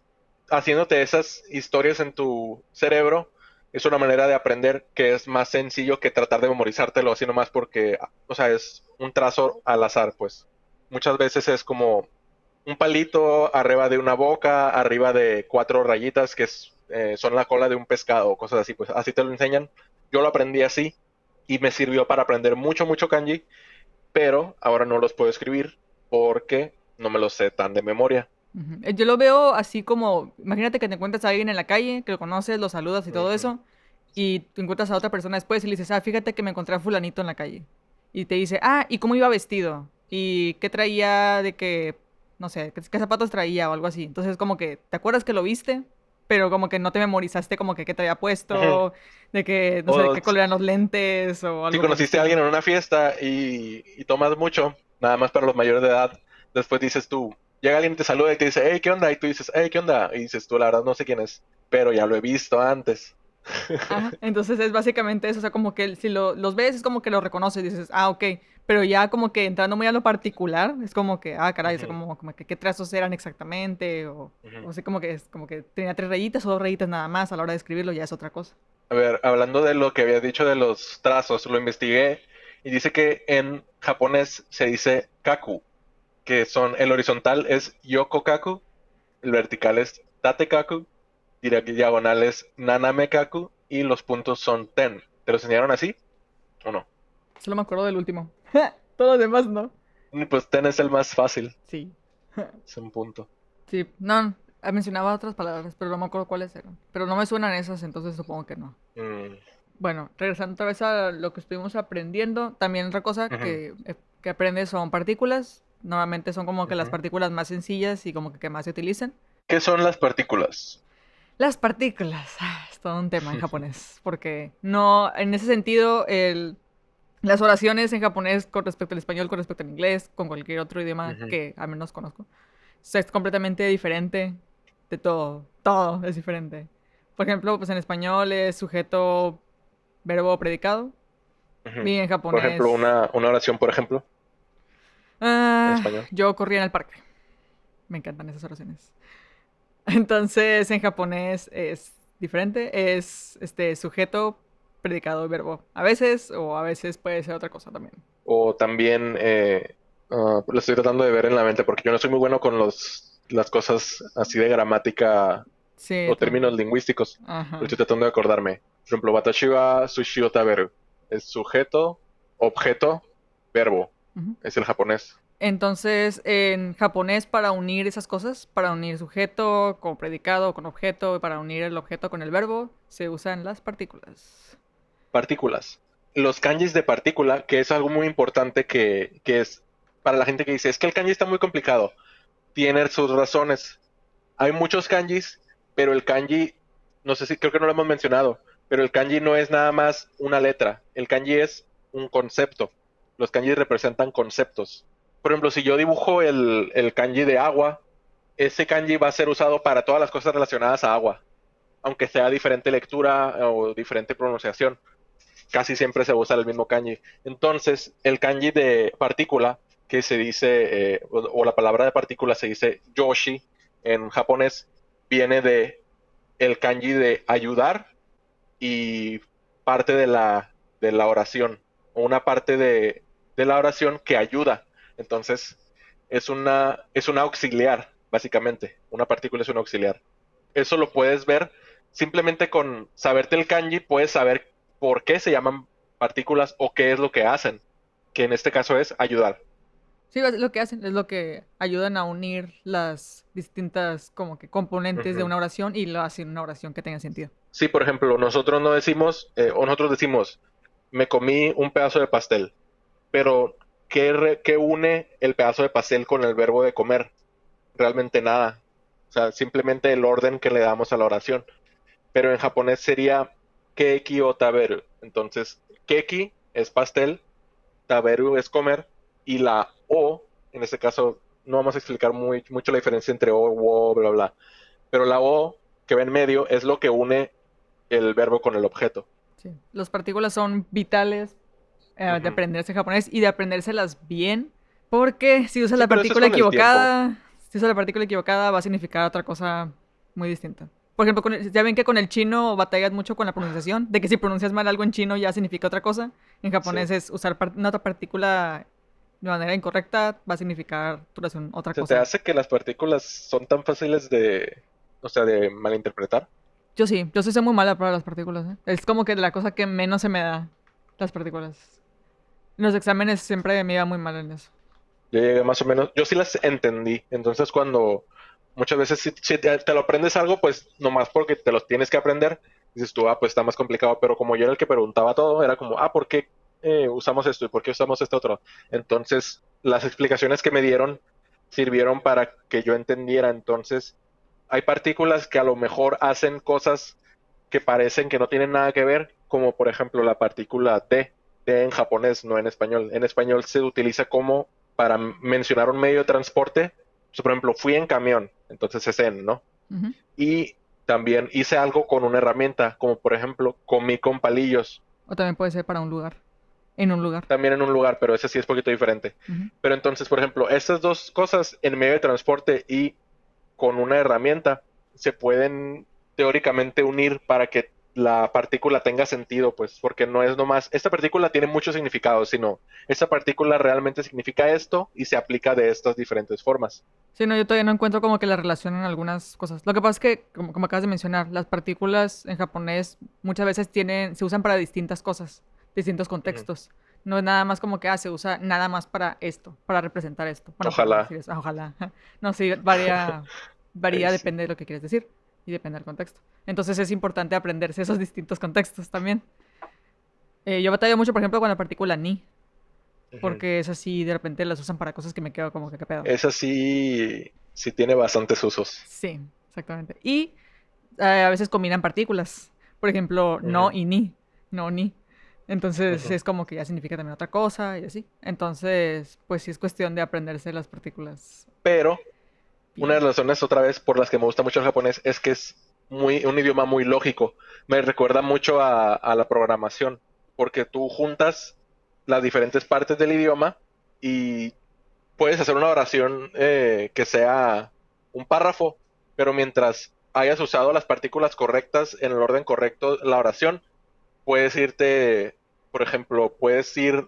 haciéndote esas historias en tu cerebro es una manera de aprender que es más sencillo que tratar de memorizártelo así nomás porque, o sea, es un trazo al azar, pues. Muchas veces es como un palito arriba de una boca, arriba de 4 rayitas son la cola de un pescado o cosas así, pues así te lo enseñan. Yo lo aprendí así y me sirvió para aprender mucho, mucho kanji, pero ahora no los puedo escribir porque no me los sé tan de memoria. Ujú. Yo lo veo así como, imagínate que te encuentras a alguien en la calle, que lo conoces, lo saludas y todo Ujú, eso, y te encuentras a otra persona después y le dices, fíjate que me encontré a fulanito en la calle. Y te dice, ¿y cómo iba vestido? ¿Y qué traía de que, no sé, qué zapatos traía o algo así? Entonces como que, ¿te acuerdas que lo viste? Pero como que no te memorizaste como que qué traía ujú. puesto, de que, no sé, de O qué color eran los lentes o si algo por el conociste a estilo. alguien en una fiesta y tomas mucho, nada más para los mayores de edad, después dices tú, llega alguien y te saluda y te dice, hey, ¿qué onda? Y tú dices, hey, ¿qué onda? Y dices tú, la verdad no sé quién es, pero ya lo he visto antes. Ajá, entonces es básicamente eso, o sea, como que si los ves es como que los reconoces, dices, ok, pero ya como que entrando muy a lo particular, es como que, caray, o sea, Ujú, como que qué trazos eran exactamente, ujú. o sea, como que es como que tenía 3 rayitas o 2 rayitas nada más, a la hora de escribirlo ya es otra cosa. A ver, hablando de lo que había dicho de los trazos, lo investigué y dice que en japonés se dice kaku, que son, el horizontal es yokokaku, el vertical es tatekaku, diagonal es nanamekaku y los puntos son ten. ¿Te los enseñaron así o no? Solo me acuerdo del último. Todo lo demás no. Pues ten es el más fácil, Sí. es un punto. Sí, no, mencionaba otras palabras, pero no me acuerdo cuáles eran. Pero no me suenan esas, entonces supongo que no. Mm, Bueno, regresando otra vez a lo que estuvimos aprendiendo, también otra cosa ujú, que aprendes son partículas. Normalmente son como que las ujú. partículas más sencillas y como que más se utilizan. ¿Qué son las partículas? Las partículas, es todo un tema en japonés, porque no, en ese sentido, las oraciones en japonés con respecto al español, con respecto al inglés, con cualquier otro idioma Ujú. que al menos conozco, es completamente diferente de todo, todo es diferente. Por ejemplo, pues en español es sujeto, verbo, predicado. Ujú. Y en Por ejemplo, japonés, una oración, por ejemplo, en español. yo corría en el parque. Me encantan esas oraciones. Entonces, en japonés es diferente. Es sujeto, predicado y verbo. A veces, o a veces puede ser otra cosa también. O también, lo estoy tratando de ver en la mente porque yo no soy muy bueno con las cosas así de gramática Sí, o términos lingüísticos, pero ajá. estoy tratando de acordarme. Por ejemplo, watashi wa sushi o taberu. Es sujeto, objeto, verbo. Ujú. Es el japonés. Entonces, en japonés, para unir esas cosas, para unir sujeto con predicado, con objeto, para unir el objeto con el verbo, se usan las partículas. Partículas. Los kanjis de partícula, que es algo muy importante que es para la gente que dice, es que el kanji está muy complicado. Tiene sus razones. Hay muchos kanjis, pero el kanji, no sé si creo que no lo hemos mencionado, pero el kanji no es nada más una letra. El kanji es un concepto. Los kanjis representan conceptos. Por ejemplo, si yo dibujo el kanji de agua, ese kanji va a ser usado para todas las cosas relacionadas a agua, aunque sea diferente lectura o diferente pronunciación casi siempre se usa el mismo kanji. Entonces, el kanji de partícula, que se dice, o la palabra de partícula se dice yoshi en japonés, viene de el kanji de ayudar y parte de de la oración, o una parte de la oración que ayuda. Entonces, es una auxiliar, básicamente. Una partícula es un auxiliar. Eso lo puedes ver simplemente con saberte el kanji, puedes saber por qué se llaman partículas o qué es lo que hacen, que en este caso es ayudar. Sí, es lo que hacen, es lo que ayudan a unir las distintas como que componentes de Ujú. una oración y lo hacen una oración que tenga sentido. Sí, por ejemplo, nosotros no decimos, o nosotros decimos, me comí un pedazo de pastel, pero ¿qué une el pedazo de pastel con el verbo de comer? Realmente nada. O sea, simplemente el orden que le damos a la oración. Pero en japonés sería keiki o taberu. Entonces, keki es pastel, taberu es comer, y la o, en este caso, no vamos a explicar mucho la diferencia entre o, wo, bla, bla. Pero la o que va en medio es lo que une el verbo con el objeto. Sí. Las partículas son vitales de Ujú. aprenderse japonés y de aprendérselas bien, porque si usas Sí, la pero eso es partícula con el tiempo. equivocada, si usas la partícula equivocada va a significar otra cosa muy distinta. Por ejemplo, ya ven que con el chino batallas mucho con la pronunciación, de que si pronuncias mal algo en chino ya significa otra cosa. En japonés Sí. es usar una otra partícula de manera incorrecta va a significar duración otra ¿Se te cosa. hace que las partículas son tan fáciles o sea, de malinterpretar? Yo sí, yo sí soy muy mala para las partículas, ¿eh? Es como que la cosa que menos se me da, las partículas. En los exámenes siempre me iba muy mal en eso. Yo llegué más o menos, yo sí las entendí. Entonces cuando muchas veces si te lo aprendes algo, pues nomás porque te los tienes que aprender, dices tú, ah, pues está más complicado. Pero como yo era el que preguntaba todo, era como, ah, ¿por qué usamos esto y por qué usamos este otro? Entonces las explicaciones que me dieron sirvieron para que yo entendiera. Entonces hay partículas que a lo mejor hacen cosas que parecen que no tienen nada que ver, como por ejemplo la partícula T en japonés, no en español. En español se utiliza como para mencionar un medio de transporte. So, por ejemplo, fui en camión, entonces es en, ¿no? Ujú. Y también hice algo con una herramienta, como por ejemplo, comí con palillos, O también puede ser para un lugar, en un lugar. también en un lugar, pero ese sí es poquito diferente. Ujú. Pero entonces, por ejemplo, estas dos cosas en medio de transporte y con una herramienta se pueden teóricamente unir para que la partícula tenga sentido, pues, porque no es nomás, esta partícula tiene muchos significados, sino esta partícula realmente significa esto y se aplica de estas diferentes formas. Sí, no, yo todavía no encuentro como que la relación en algunas cosas. Lo que pasa es que, como acabas de mencionar, las partículas en japonés muchas veces se usan para distintas cosas, distintos Ujú. contextos. No es nada más como que se usa nada más para esto, para representar esto. Bueno, para Ojalá. decir eso. Ojalá. No, sí, Ahí varía, sí. depende de lo que quieres decir y depende del contexto. Entonces es importante aprenderse esos distintos contextos también. Yo batallo mucho, por ejemplo, con la partícula ni, Ujú. porque es así, de repente las usan para cosas que me quedo como que qué pedo. Esa sí, sí tiene bastantes usos. Sí, exactamente. Y a veces combinan partículas. Por ejemplo, no Ujú, y ni. No, ni. Entonces ujú. es como que ya significa también otra cosa y así. Entonces, pues sí es cuestión de aprenderse las partículas Pero una de bien. las razones otra vez por las que me gusta mucho el japonés es que es un idioma muy lógico. Me recuerda mucho a la programación, porque tú juntas las diferentes partes del idioma y puedes hacer una oración que sea un párrafo, pero mientras hayas usado las partículas correctas en el orden correcto de la oración, puedes irte, por ejemplo, puedes ir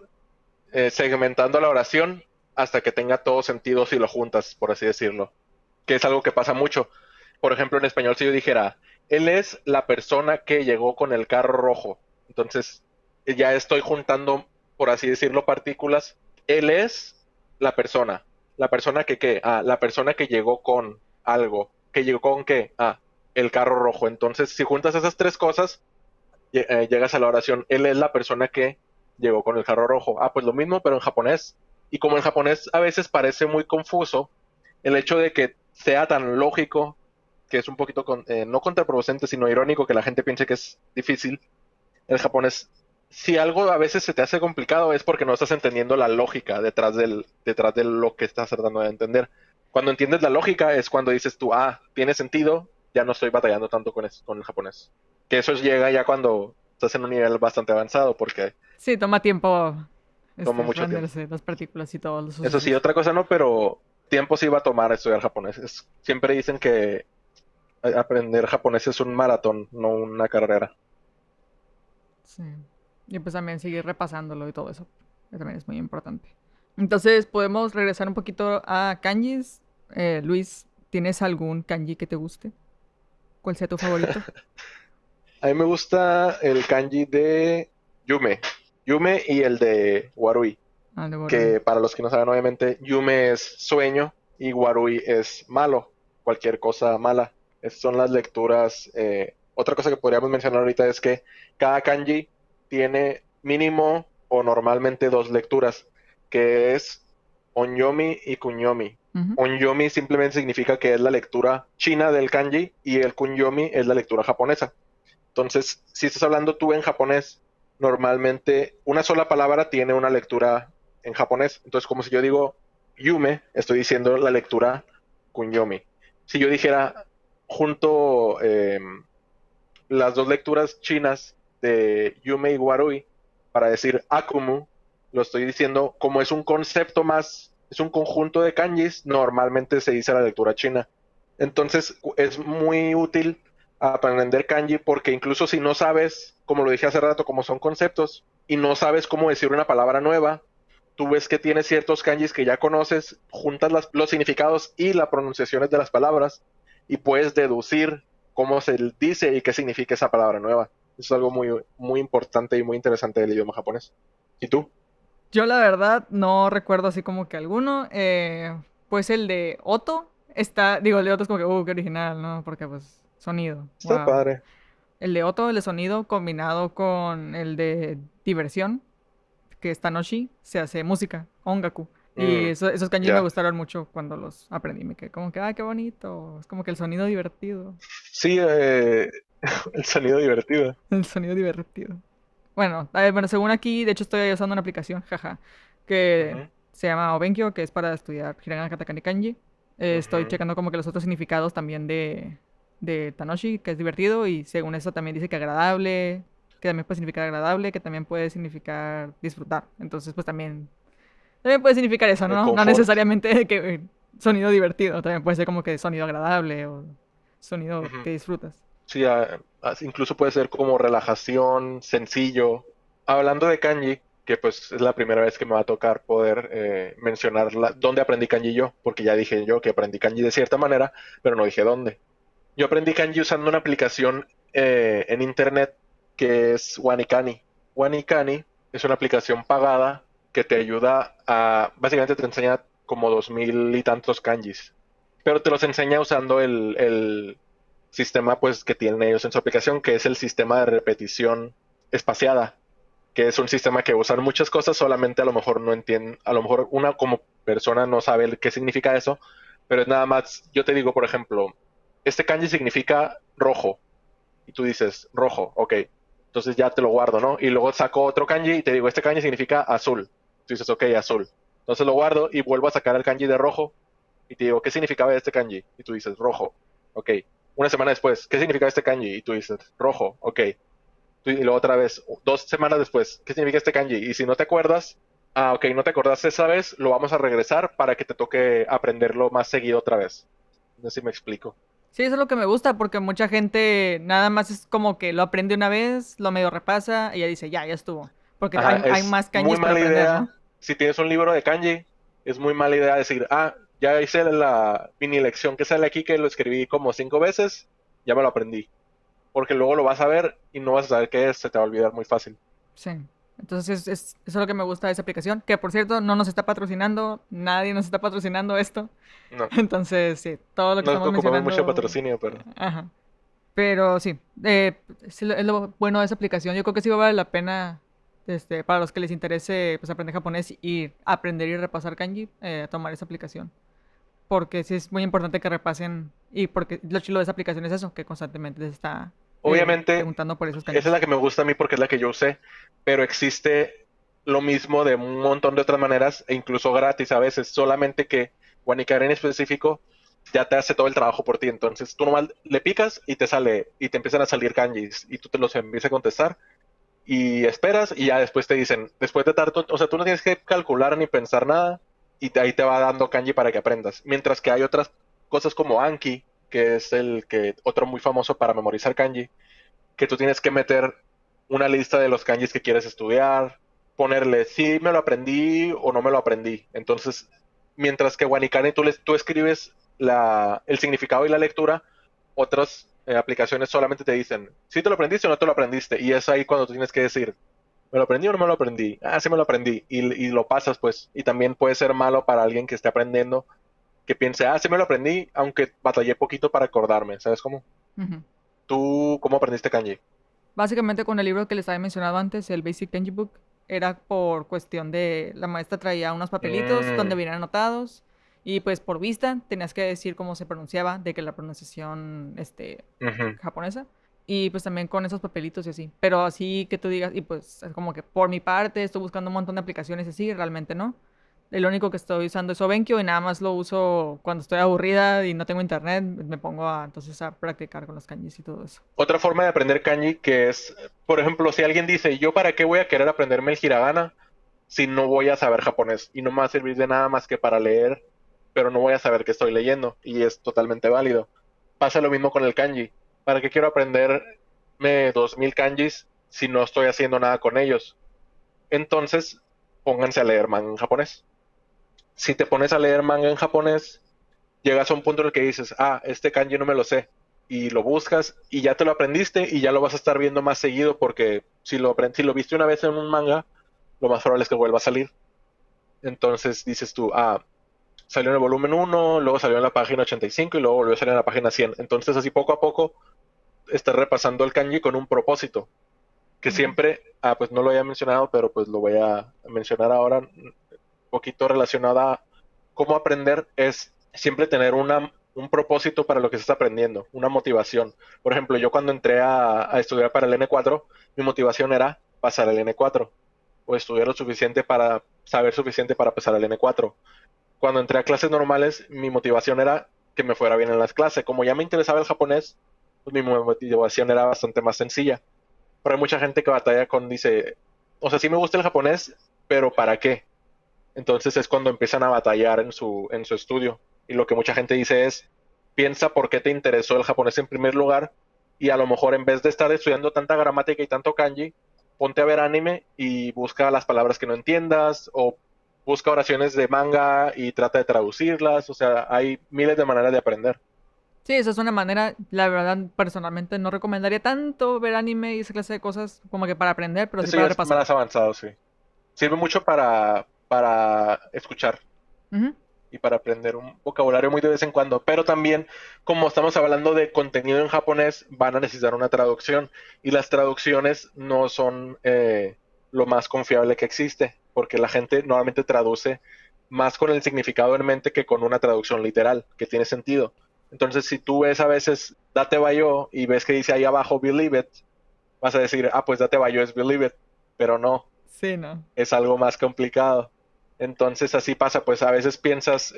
segmentando la oración hasta que tenga todo sentido si lo juntas, por así decirlo, que es algo que pasa mucho. Por ejemplo, en español, si yo dijera, él es la persona que llegó con el carro rojo, entonces ya estoy juntando, por así decirlo, partículas. Él es la persona que qué, ah, la persona que llegó con algo, que llegó con qué, ah, el carro rojo. Entonces, si juntas esas tres cosas, llegas a la oración, él es la persona que llegó con el carro rojo. Ah, pues lo mismo, pero en japonés. Y como el japonés a veces parece muy confuso, el hecho de que sea tan lógico, que es un poquito no contraproducente, sino irónico, que la gente piense que es difícil, el japonés, si algo a veces se te hace complicado es porque no estás entendiendo la lógica detrás de lo que estás tratando de entender. Cuando entiendes la lógica es cuando dices tú, ah, tiene sentido, ya no estoy batallando tanto con el japonés. Que eso llega ya cuando estás en un nivel bastante avanzado, porque Sí, toma tiempo toma mucho tiempo. aprenderse las partículas y todos los Eso sí, sucesos. otra cosa no, pero tiempo sí va a tomar estudiar japonés. Siempre dicen que aprender japonés es un maratón, no una carrera. Sí. Y pues también seguir repasándolo y todo eso, que también es muy importante. Entonces, podemos regresar un poquito a kanjis. Luis, ¿tienes algún kanji que te guste? ¿Cuál sea tu favorito? A mí me gusta el kanji de Yume. Yume y el de Warui. Ah, de Boroi. Que para los que no saben, obviamente, Yume es sueño y Warui es malo, cualquier cosa mala. Esas son las lecturas. Otra cosa que podríamos mencionar ahorita es que cada kanji tiene mínimo o normalmente dos lecturas, que es Onyomi y Kunyomi. Ujú. Onyomi simplemente significa que es la lectura china del kanji y el Kunyomi es la lectura japonesa. Entonces, si estás hablando tú en japonés, normalmente una sola palabra tiene una lectura en japonés. Entonces, como si yo digo yume, estoy diciendo la lectura kunyomi. Si yo dijera junto las dos lecturas chinas de yume y warui para decir akumu, lo estoy diciendo como es un concepto más, es un conjunto de kanjis, normalmente se dice la lectura china. Entonces, es muy útil aprender kanji porque incluso si no sabes, como lo dije hace rato, como son conceptos y no sabes cómo decir una palabra nueva, tú ves que tienes ciertos kanjis que ya conoces, juntas los significados y las pronunciaciones de las palabras y puedes deducir cómo se dice y qué significa esa palabra nueva. Eso es algo muy, muy importante y muy interesante del idioma japonés. ¿Y tú? Yo la verdad no recuerdo así como que alguno. Pues el de Otto está, digo, el de Otto es como que, qué original, ¿no? Porque pues sonido, Está wow. padre. El de Otto, el de sonido combinado con el de diversión, que es Tanoshi, se hace música, ongaku. Y Mm, esos kanjis me ya. gustaron mucho cuando los aprendí. Me quedé como que, qué bonito. Es como que el sonido divertido. Sí, el sonido divertido. El sonido divertido. Bueno, bueno, según aquí, de hecho estoy usando una aplicación, jaja, que Ujú, se llama Obenkyo, que es para estudiar hiragana, katakana y kanji. Estoy ujú. checando como que los otros significados también de Tanoshi, que es divertido, y según eso también dice que agradable, que también puede significar agradable, que también puede significar disfrutar. Entonces, pues también puede significar eso, ¿no? No Confort. necesariamente que sonido divertido, también puede ser como que sonido agradable o sonido Ujú. que disfrutas. Sí, incluso puede ser como relajación, sencillo. Hablando de kanji, que pues es la primera vez que me va a tocar poder mencionar dónde aprendí kanji yo, porque ya dije yo que aprendí kanji de cierta manera, pero no dije dónde. Yo aprendí kanji usando una aplicación en internet que es Wanikani. Wanikani es una aplicación pagada que te ayuda básicamente te enseña como 2000 y tantos kanjis, pero te los enseña usando el sistema pues que tienen ellos en su aplicación, que es el sistema de repetición espaciada, que es un sistema que usan muchas cosas, solamente a lo mejor no entienden, a lo mejor una como persona no sabe qué significa eso, pero es nada más, yo te digo, por ejemplo, este kanji significa rojo, y tú dices, rojo, ok, entonces ya te lo guardo, ¿no? Y luego saco otro kanji y te digo, este kanji significa azul, tú dices, ok, azul, entonces lo guardo y vuelvo a sacar el kanji de rojo y te digo, ¿qué significaba este kanji? Y tú dices, rojo, ok. Una semana después, ¿qué significa este kanji? Y tú dices, rojo, ok. Y luego otra vez, 2 semanas después, ¿qué significa este kanji? Y si no te acuerdas, ok, no te acordaste esa vez, lo vamos a regresar para que te toque aprenderlo más seguido otra vez. No sé si me explico. Sí, eso es lo que me gusta porque mucha gente nada más es como que lo aprende una vez, lo medio repasa y ya dice, ya estuvo. Porque Ajá, hay es más muy kanjis para mala aprender, ¿no? idea, si tienes un libro de kanji, es muy mala idea decir, ya hice la mini lección que sale aquí, que lo escribí como 5 veces, ya me lo aprendí. Porque luego lo vas a ver y no vas a saber qué es, se te va a olvidar muy fácil. Sí. Entonces eso es lo que me gusta de esa aplicación. Que por cierto, no nos está patrocinando, nadie nos está patrocinando esto. No, Entonces, sí, todo lo que no estamos ocupamos mucho mencionando. patrocinio, pero Ajá. Pero sí, es lo bueno de esa aplicación. Yo creo que sí vale la pena, para los que les interese pues, aprender japonés y aprender y repasar kanji, tomar esa aplicación. Porque sí es muy importante que repasen. Y porque lo chulo de esa aplicación es eso, que constantemente les está obviamente preguntando por esos esa es kanjis. la que me gusta a mí porque es la que yo usé, pero existe lo mismo de un montón de otras maneras e incluso gratis a veces, solamente que Wanikare en específico ya te hace todo el trabajo por ti, entonces tú nomás le picas y te sale y te empiezan a salir kanjis y tú te los empiezas a contestar y esperas y ya después te dicen, después de tanto, o sea, tú no tienes que calcular ni pensar nada y ahí te va dando kanji para que aprendas. Mientras que hay otras cosas como Anki, que es el que otro muy famoso para memorizar kanji, que tú tienes que meter. una lista de los kanjis que quieres estudiar, ponerle si me lo aprendí o no me lo aprendí. Entonces, mientras que Wanikani tú escribes el significado y la lectura, otras aplicaciones solamente te dicen si te lo aprendiste o no te lo aprendiste. Y es ahí cuando tú tienes que decir, ¿me lo aprendí o no me lo aprendí? Ah, sí me lo aprendí. Y lo pasas, pues. Y también puede ser malo para alguien que esté aprendiendo, que piense, ah, sí me lo aprendí, aunque batallé poquito para acordarme. ¿Sabes cómo? Ujú. ¿Tú cómo aprendiste kanji? Básicamente con el libro que les había mencionado antes, el Basic Kanji Book, era por cuestión de la maestra traía unos papelitos donde Mm, venían anotados y pues por vista tenías que decir cómo se pronunciaba, de que la pronunciación ujú. japonesa y pues también con esos papelitos y así. Pero así que tú digas, y pues es como que por mi parte estoy buscando un montón de aplicaciones y así, realmente no. El único que estoy usando es Obenkyo y nada más lo uso cuando estoy aburrida y no tengo internet, me pongo entonces a practicar con los kanjis y todo eso. Otra forma de aprender kanji que es, por ejemplo, si alguien dice, ¿yo para qué voy a querer aprenderme el hiragana si no voy a saber japonés? Y no me va a servir de nada más que para leer, pero no voy a saber qué estoy leyendo. Y es totalmente válido. Pasa lo mismo con el kanji. ¿Para qué quiero aprenderme 2000 kanjis si no estoy haciendo nada con ellos? Entonces, pónganse a leer manga en japonés. Si te pones a leer manga en japonés, llegas a un punto en el que dices, ah, este kanji no me lo sé. Y lo buscas y ya te lo aprendiste y ya lo vas a estar viendo más seguido porque si lo viste una vez en un manga, lo más probable es que vuelva a salir. Entonces dices tú, ah, salió en el volumen uno, luego salió en la página 85 y luego volvió a salir en la página 100. Entonces así poco a poco estás repasando el kanji con un propósito, que Ujú. siempre, pues no lo había mencionado, pero pues lo voy a mencionar ahora, un poquito relacionado a cómo aprender es siempre tener un propósito para lo que se está aprendiendo, una motivación. Por ejemplo, yo cuando entré a estudiar para el N4, mi motivación era pasar el N4 o estudiar lo suficiente para saber suficiente para pasar el N4. Cuando entré a clases normales, mi motivación era que me fuera bien en las clases. Como ya me interesaba el japonés, pues mi motivación era bastante más sencilla. Pero hay mucha gente que batalla dice, o sea, sí me gusta el japonés, pero ¿para qué? Entonces es cuando empiezan a batallar en su estudio. Y lo que mucha gente dice es, piensa por qué te interesó el japonés en primer lugar y a lo mejor en vez de estar estudiando tanta gramática y tanto kanji, ponte a ver anime y busca las palabras que no entiendas o busca oraciones de manga y trata de traducirlas. O sea, hay miles de maneras de aprender. Sí, esa es una manera, la verdad, personalmente no recomendaría tanto ver anime y esa clase de cosas como que para aprender, pero sí Eso ya para es repasar. más avanzado, sí. Sirve mucho para escuchar Ujú, y para aprender un vocabulario muy de vez en cuando, pero también como estamos hablando de contenido en japonés, van a necesitar una traducción y las traducciones no son lo más confiable que existe, porque la gente normalmente traduce más con el significado en mente que con una traducción literal, que tiene sentido. Entonces, si tú ves a veces Date Bayo y ves que dice ahí abajo Believe it, vas a decir, ah, pues Date Bayo es Believe it, pero no, sí, no. es algo más complicado. Entonces así pasa, pues a veces piensas,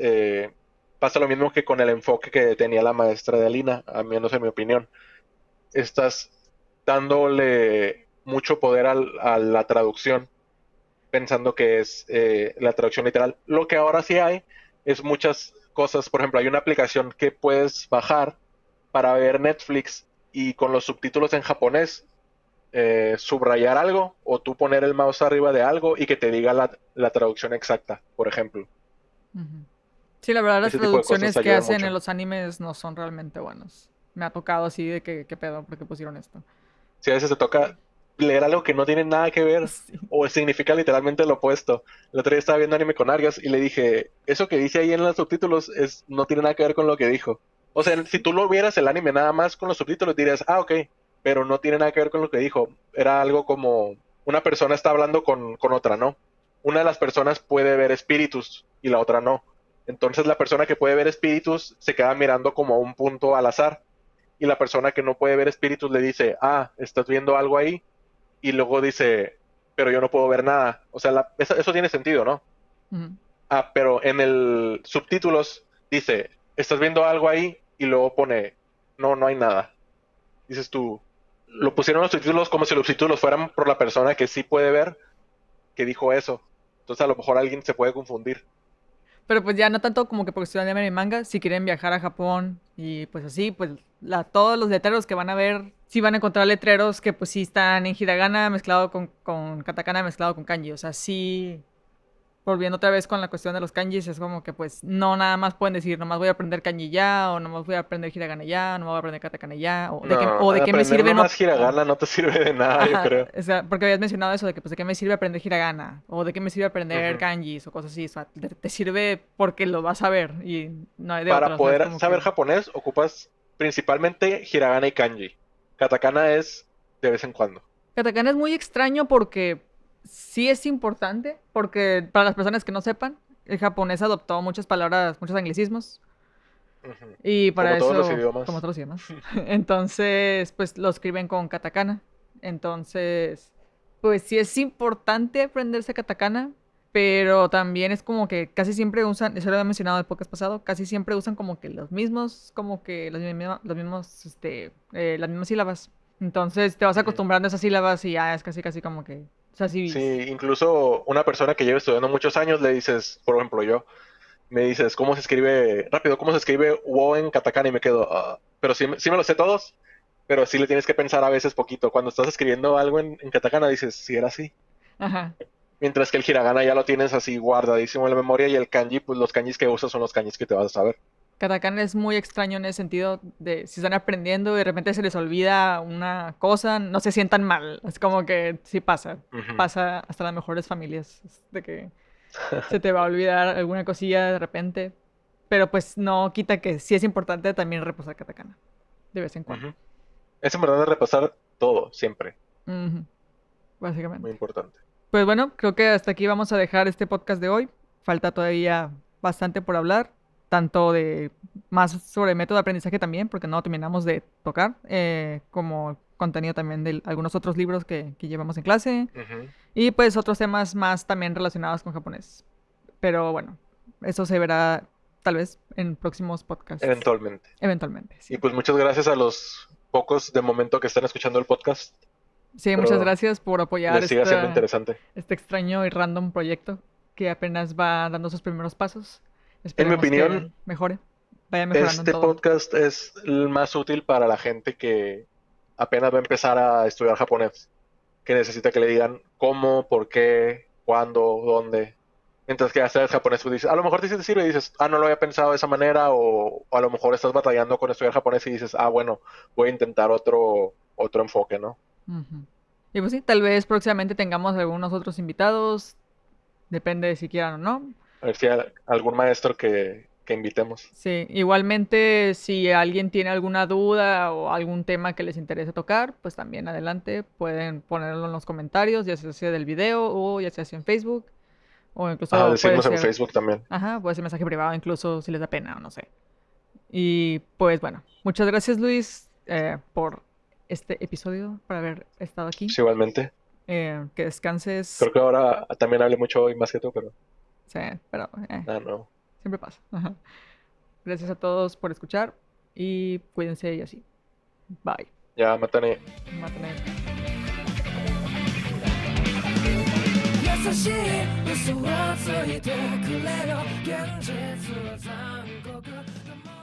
pasa lo mismo que con el enfoque que tenía la maestra de Alina, a menos en mi opinión. Estás dándole mucho poder a la traducción, pensando que es la traducción literal. Lo que ahora sí hay es muchas cosas, por ejemplo, hay una aplicación que puedes bajar para ver Netflix y con los subtítulos en japonés subrayar algo o tú poner el mouse arriba de algo y que te diga la traducción exacta, por ejemplo. Ujú. Sí, la verdad las Ese tipo de cosas traducciones que ayudan hacen en mucho. los animes no son realmente buenas. Me ha tocado así de que, ¿qué pedo? ¿Por qué pusieron esto? Si a veces te toca leer algo que no tiene nada que ver Sí. o significa literalmente lo opuesto. El otro día estaba viendo anime con Argas y le dije, eso que dice ahí en los subtítulos no tiene nada que ver con lo que dijo. O sea, si tú lo vieras el anime nada más con los subtítulos dirías, ah, ok, pero no tiene nada que ver con lo que dijo. Era algo como una persona está hablando con otra, ¿no? Una de las personas puede ver espíritus y la otra no. Entonces la persona que puede ver espíritus se queda mirando como a un punto al azar y la persona que no puede ver espíritus le dice, ah, estás viendo algo ahí, y luego dice, pero yo no puedo ver nada. O sea, eso tiene sentido, ¿no? Ujú. Ah, pero en el subtítulos dice, estás viendo algo ahí, y luego pone, no, no hay nada. Dices tú, lo pusieron los subtítulos como si los subtítulos fueran por la persona que sí puede ver, que dijo eso. Entonces a lo mejor alguien se puede confundir. Pero pues ya no tanto como que por cuestión de anime y manga, si quieren viajar a Japón y pues así, pues todos los letreros que van a ver sí van a encontrar letreros que pues sí están en hiragana mezclado con katakana mezclado con kanji. O sea, sí, volviendo otra vez con la cuestión de los kanjis, es como que pues no nada más pueden decir, nomás voy a aprender kanji ya, o nomás voy a aprender hiragana ya, o no voy a aprender katakana ya, No, o de qué me aprender sirve no... nomás hiragana no te sirve de nada, yo Ajá, creo. o sea, porque habías mencionado eso de que pues de qué me sirve aprender hiragana, o de qué me sirve aprender Ujú. kanjis, o cosas así. O sea, te sirve porque lo vas a ver y no hay de otra. Para O sea, es poder como saber que... japonés, ocupas principalmente hiragana y kanji. Katakana es de vez en cuando. Katakana es muy extraño porque sí es importante, porque para las personas que no sepan, el japonés adoptó muchas palabras, muchos anglicismos, Ujú. y Como para todos los eso, como idiomas. otros idiomas, entonces, pues lo escriben con katakana. Entonces, pues sí es importante aprenderse katakana, pero también es como que casi siempre usan, eso lo había mencionado en el podcast pasado, casi siempre usan como que los mismos, como que los mismos, las mismas sílabas. Entonces te vas Ujú. acostumbrando a esas sílabas y ya es casi, casi como que, o sea, sí, Sí, incluso una persona que lleva estudiando muchos años le dices, por ejemplo yo, me dices, ¿cómo se escribe, rápido, cómo se escribe wo en katakana? Y me quedo, "Ah". Pero sí, sí me lo sé todos, pero sí le tienes que pensar a veces poquito. Cuando estás escribiendo algo en katakana dices, sí era así. ajá. Mientras que el hiragana ya lo tienes así guardadísimo en la memoria y el kanji, pues los kanjis que usas son los kanjis que te vas a saber. Katakana es muy extraño en ese sentido de si están aprendiendo y de repente se les olvida una cosa, no se sientan mal. Es como que sí pasa. Ujú. Pasa hasta las mejores familias. De que se te va a olvidar alguna cosilla de repente. Pero pues no quita que sí es importante también reposar katakana. De vez en cuando. Ujú. Es importante repasar todo, siempre. Ujú, Muy básicamente. importante. Pues bueno, creo que hasta aquí vamos a dejar este podcast de hoy. Falta todavía bastante por hablar, tanto de más sobre método de aprendizaje también, porque no terminamos de tocar, como contenido también de algunos otros libros que llevamos en clase, Ujú. y pues otros temas más también relacionados con japonés. Pero bueno, eso se verá tal vez en próximos podcasts, Eventualmente. eventualmente, Y sí. pues muchas gracias a los pocos de momento que están escuchando el podcast. Sí, muchas Espero gracias por apoyar les siga siendo interesante. este extraño y random proyecto que apenas va dando sus primeros pasos. En mi Esperemos que opinión, mejore, vaya mejorando en este todo. podcast es el más útil para la gente que apenas va a empezar a estudiar japonés, que necesita que le digan cómo, por qué, cuándo, dónde. Mientras que ya sabes japonés, tú dices, a lo mejor te sirve y dices, ah, no lo había pensado de esa manera, o a lo mejor estás batallando con estudiar japonés y dices, ah, bueno, voy a intentar otro enfoque, ¿no? Ujú. Y pues sí, tal vez próximamente tengamos algunos otros invitados, depende de si quieran o no. A ver si hay algún maestro que invitemos. Sí, igualmente si alguien tiene alguna duda o algún tema que les interese tocar, pues también adelante pueden ponerlo en los comentarios, ya sea del video o ya sea en Facebook, o Ajá, incluso puede decirnos en ser, Facebook también. ajá, puede ser mensaje privado, incluso si les da pena o no sé. Y pues bueno, muchas gracias Luis, por este episodio, por haber estado aquí. Sí, igualmente. Que descanses. Creo que ahora también hablé mucho hoy más que tú, pero Sí, pero ah, no. siempre pasa. Ajá. Gracias a todos por escuchar y cuídense y así. Bye. Ya, Matane. Mátame. 優しい嘘をついてくれよ現実は残酷